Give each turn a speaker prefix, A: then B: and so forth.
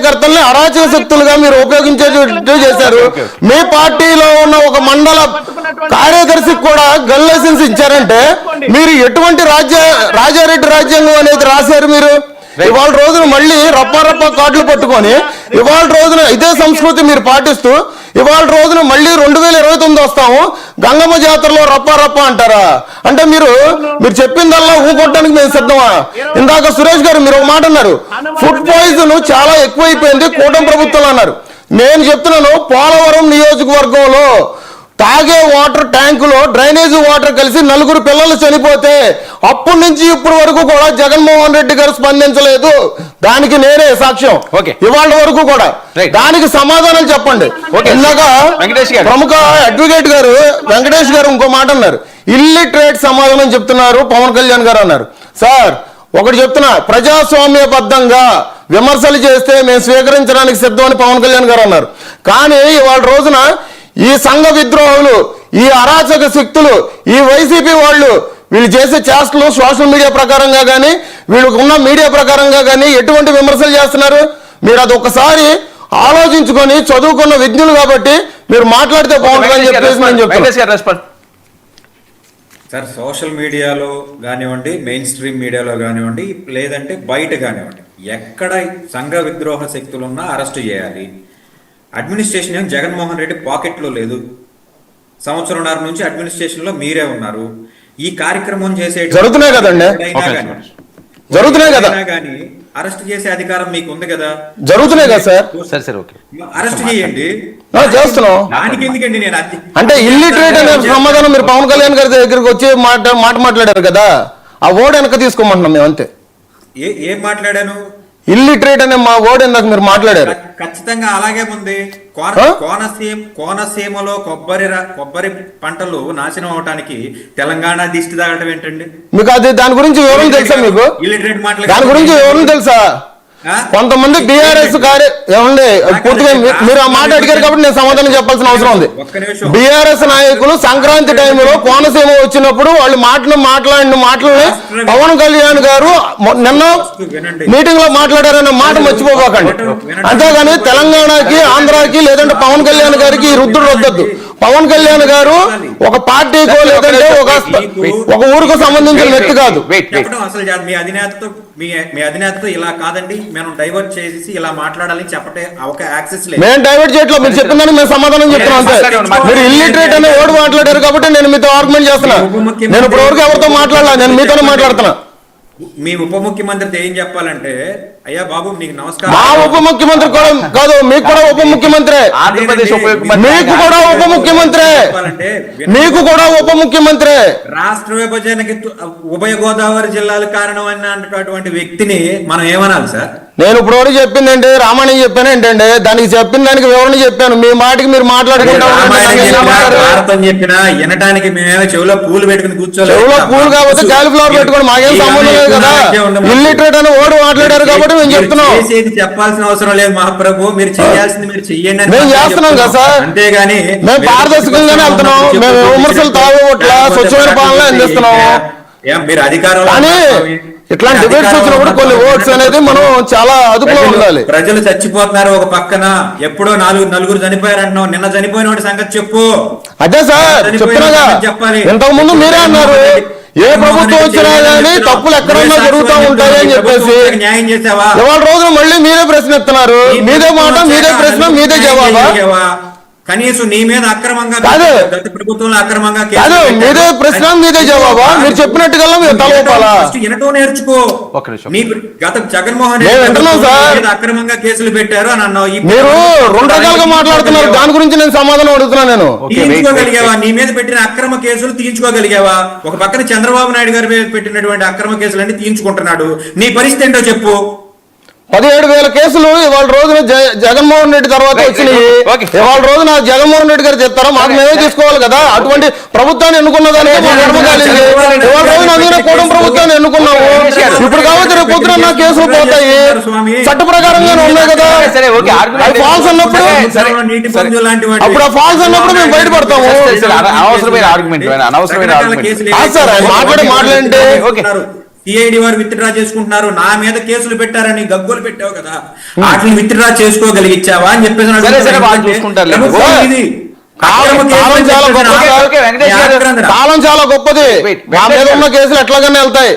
A: కార్యకర్తల్ని అరాచక శక్తులుగా మీరు ఉపయోగించేట్టు చేశారు. మీ పార్టీలో ఉన్న ఒక మండల కార్యదర్శికి కూడా గన్ లైసెన్స్ ఇచ్చారంటే మీరు ఎటువంటి రాజారెడ్డి రాజ్యాంగం అనేది రాశారు మీరు? ఇవాళ రోజున మళ్ళీ రప్ప కార్డులు పట్టుకొని ఇవాళ రోజున ఇదే సంస్కృతి మీరు పాటిస్తూ ఇవాళ రోజున మళ్ళీ 2029 వస్తాము, గంగమ్మ జాతరలో రప్ప అంటారా? అంటే మీరు చెప్పిందల్లా ఊకొట్టడానికి మేము సిద్ధమా? ఇందాక సురేష్ గారు మీరు ఒక మాట అన్నారు, ఫుడ్ పాయిజన్ చాలా ఎక్కువైపోయింది కూటమి ప్రభుత్వం అన్నారు. నేను చెప్తున్నాను, పోలవరం నియోజకవర్గంలో తాగే వాటర్ ట్యాంకులో డ్రైనేజ్ వాటర్ కలిసి 4 పిల్లలు చనిపోతే అప్పటి నుంచి ఇప్పటి వరకు కూడా జగన్మోహన్ రెడ్డి గారు స్పందించలేదు. దానికి నేనే సాక్ష్యం. ఇవాళ వరకు కూడా దానికి సమాధానం చెప్పండి. ఇందాక ప్రముఖ అడ్వకేట్ గారు వెంకటేష్ గారు ఇంకో మాట అన్నారు, ఇల్లిటరేట్ సమాధానం చెప్తున్నారు పవన్ కళ్యాణ్ గారు అన్నారు. సార్ ఒకటి చెప్తున్నా, ప్రజాస్వామ్యబద్ధంగా విమర్శలు చేస్తే మేము స్వీకరించడానికి సిద్ధమని పవన్ కళ్యాణ్ గారు అన్నారు. కానీ ఇవాళ రోజున ఈ సంఘ విద్రోహులు, ఈ అరాచక శక్తులు, ఈ వైసీపీ వాళ్ళు వీళ్ళు చేసే చేష్టలు సోషల్ మీడియా ప్రకారంగా కానీ వీళ్ళకు ఉన్న మీడియా ప్రకారంగా కానీ ఎటువంటి విమర్శలు చేస్తున్నారు? మీరు అది ఒకసారి ఆలోచించుకొని చదువుకున్న విజ్ఞులు కాబట్టి మీరు మాట్లాడితే బాగుంటుందని చెప్పేసి నేను చెప్తాను.
B: సార్, సోషల్ మీడియాలో కానివ్వండి, మెయిన్ స్ట్రీమ్ మీడియాలో కానివ్వండి, లేదంటే బయట కానివ్వండి, ఎక్కడ సంఘ విద్రోహ శక్తులున్నా అరెస్ట్ చేయాలి. అడ్మినిస్ట్రేషన్ ఏం జగన్మోహన్ రెడ్డి పాకెట్లో లేదు. సంవత్సరంన్నర నుంచి అడ్మినిస్ట్రేషన్ లో మీరే ఉన్నారు. ఈ కార్యక్రమం చేసే
A: జరుగుతున్నాయి కదండి, జరుగుతున్నాయి కదా,
B: కానీ అరెస్ట్ చేసే అధికారం మీకు ఉంది కదా,
A: జరుగుతున్నాయి కదా సార్.
B: అరెస్ట్ చేయండి,
A: చేస్తున్నాం.
B: దానికి ఎందుకండి నేను
A: అంటే ఇల్లిటరేట్ అనే సమాధానం మీరు పవన్ కళ్యాణ్ గారి దగ్గరికి వచ్చి మాట్లాడారు కదా, ఆ ఓడ్ వెనక తీసుకోమంటున్నాం మేము అంతే.
B: ఏం మాట్లాడాను?
A: ఇల్లిటరేట్ అనే మా ఓడ్ ఇందాక మీరు మాట్లాడారు.
B: ఖచ్చితంగా అలాగే ఉంది. కోనసీమలో కొబ్బరి పంటలు నాశనం అవడానికి తెలంగాణ దిష్టి తాగటం ఏంటండి?
A: మీకు అది దాని గురించి వివరణ తెలుసా? మీకు
B: ఇల్లిటరేట్
A: దాని గురించి వివరణ తెలుసా? కొంతమంది బీఆర్ఎస్ ఏమండి పూర్తిగా మీరు ఆ మాట అడిగారు కాబట్టి నేను సమాధానం చెప్పాల్సిన అవసరం ఉంది. బీఆర్ఎస్ నాయకులు సంక్రాంతి టైంలో కోనసీమ వచ్చినప్పుడు వాళ్ళు మాట్లాడిన మాటలని పవన్ కళ్యాణ్ గారు నిన్న మీటింగ్ లో మాట్లాడారన్న మాట మర్చిపోకండి. అంతేగాని తెలంగాణకి, ఆంధ్రాకి లేదంటే పవన్ కళ్యాణ్ గారికి రుద్దుడు వద్దద్దు. పవన్ కళ్యాణ్ గారు ఒక పార్టీకో లేదంటే ఒక ఊరికి సంబంధించిన వ్యక్తి కాదు.
B: అసలు మీ అధినేతతో ఇలా కాదండి, మేము డైవర్ట్ చేసి ఇలా మాట్లాడాలని చెప్పటే ఒక యాక్సెస్ లేదు.
A: మేము డైవర్ట్ చేయట్లేదు, మీరు చెప్పిందని మేము సమాధానం చెప్తున్నాం అంతే. మీరు ఇల్లిటరేట్ అనే ఓడి మాట్లాడారు కాబట్టి నేను మీతో ఆర్గ్యుమెంట్ చేస్తున్నా. నేను ఇప్పుడు వరకు ఎవరితో మాట్లాడాల, నేను మీతోనే మాట్లాడుతున్నా.
B: మీ ఉప ముఖ్యమంత్రితో ఏం చెప్పాలంటే, అయ్యా బాబు నీకు నమస్కారం.
A: మా ఉప ముఖ్యమంత్రి కూడా కాదు, మీకు కూడా ఉప ముఖ్యమంత్రి, మీకు కూడా ఉప ముఖ్యమంత్రి, మీకు కూడా ఉప ముఖ్యమంత్రి.
B: రాష్ట్ర విభజనకి ఉభయ గోదావరి జిల్లాలు కారణం అన్నటువంటి వ్యక్తిని మనం ఏమనాలి సార్?
A: నేను ఇప్పుడు వరకు చెప్పింది ఏంటి, రామాయణం చెప్పాను ఏంటంటే దానికి చెప్పిన దానికి వివరణ చెప్పాను. మీ మాటకి మీరు మాట్లాడుకుంటాం
B: చెప్పినా వినటానికి మేమేమో చెవులో పూలు పెట్టుకుని కూర్చోలేదు.
A: చెవులో పూలు కాబట్టి కాలిఫ్లవర్ పెట్టుకుని మాకేం సంబంధం లేదు కదా. ఇల్లిటరేట్ అని ఓడి మాట్లాడారు కాబట్టి మేము చెప్తున్నాం.
B: చెప్పాల్సిన అవసరం లేదు మహాప్రభు, మీరు చేయాల్సింది మీరు చెయ్యండి.
A: మేము చేస్తున్నాం కదా సార్,
B: అంతేగాని
A: మేము పారదర్శకంగానే వెళ్తున్నాం. మేము విమర్శలు తాగొట్ల స్వచ్ఛమైన పాలన అందిస్తున్నాము.
B: మీరు అధికారం
A: కానీ ఇట్లాంటి డిబేట్స్ వచ్చినప్పుడు కొన్ని ఓట్స్ అనేది మనం చాలా అదుపులో ఉండాలి.
B: ప్రజలు చచ్చిపోతున్నారు ఒక పక్కన, ఎప్పుడో నలుగురు చనిపోయారు అంటున్నావు, నిన్న చనిపోయిన వాడి సంగతి చెప్పు.
A: అదే సార్ చెప్తున్నాగా, ఇంతకు ముందు మీరే అన్నారు ఏ ప్రభుత్వం వచ్చినా కానీ తప్పులు ఎక్కడన్నా జరుగుతూ ఉంటాయి అని చెప్పేసి.
B: న్యాయం చేసావా?
A: ఇవాళ రోజున మళ్ళీ మీరే ప్రశ్న ఎత్తున్నారు. మీదే మాట, మీదే ప్రశ్న, మీదే జవాబా?
B: కనీసం నీ మీద అక్రమంగా గత ప్రభుత్వంలో అక్రమంగా
A: కాదు, మీదే ప్రశ్న మీదే జవాబా? మీరు చెప్పినట్టుగా మీరు తలపాలా?
B: వినటం నేర్చుకో. గత జగన్మోహన్ రెడ్డి అక్రమంగా కేసులు పెట్టారు అని అన్నావు.
A: మీరు 2 రకాలుగా మాట్లాడుతున్నారు, దాని గురించి నేను సమాధానం అడుగుతున్నాను. నేను
B: తీయించుకోగలిగావా? నీ మీద పెట్టిన అక్రమ కేసులు తీయించుకోగలిగావా? ఒక పక్కన చంద్రబాబు నాయుడు గారి మీద పెట్టినటువంటి అక్రమ కేసులన్నీ తీయించుకుంటున్నాడు. నీ పరిస్థితి ఏంటో చెప్పు.
A: 17,000 కేసులు ఇవాళ రోజున జగన్మోహన్ రెడ్డి తర్వాత వచ్చినాయి. ఇవాళ రోజున జగన్మోహన్ రెడ్డి గారు చెప్తారా? మాకు మేమే తీసుకోవాలి కదా. అటువంటి ప్రభుత్వాన్ని ఎన్నుకున్న దానికి గర్వకాలింది. ఇవాళ రోజున అందుకనే కూటమి ప్రభుత్వాన్ని ఎన్నుకున్నాము. ఇప్పుడు కాబట్టి రేపు పొద్దున నా కేసులు పోతాయి, చట్ట ప్రకారంగానే ఉన్నాయి కదా. ఫాల్స్ అన్నప్పుడు అప్పుడు ఆ ఫాల్స్ అన్నప్పుడు మేము బయటపడతాము.
C: అనవసరమైన ఆర్గ్యుమెంట్, అనవసరమైన ఆర్గ్యుమెంట్
A: సార్ మాట్లాడంటే
B: సిఐడి వారు విత్డ్రా చేసుకుంటున్నారు, నా మీద కేసులు పెట్టారని గగ్గోలు పెట్టావు కదా, వాటిని విత్డ్రా చేసుకోగలిగించావా అని చెప్పేసి
C: వాళ్ళు చూసుకుంటారు.
B: ఇది
A: కాలం చాలా గొప్పది. మా మీద ఉన్న కేసులు ఎట్లాగనే వెళ్తాయి.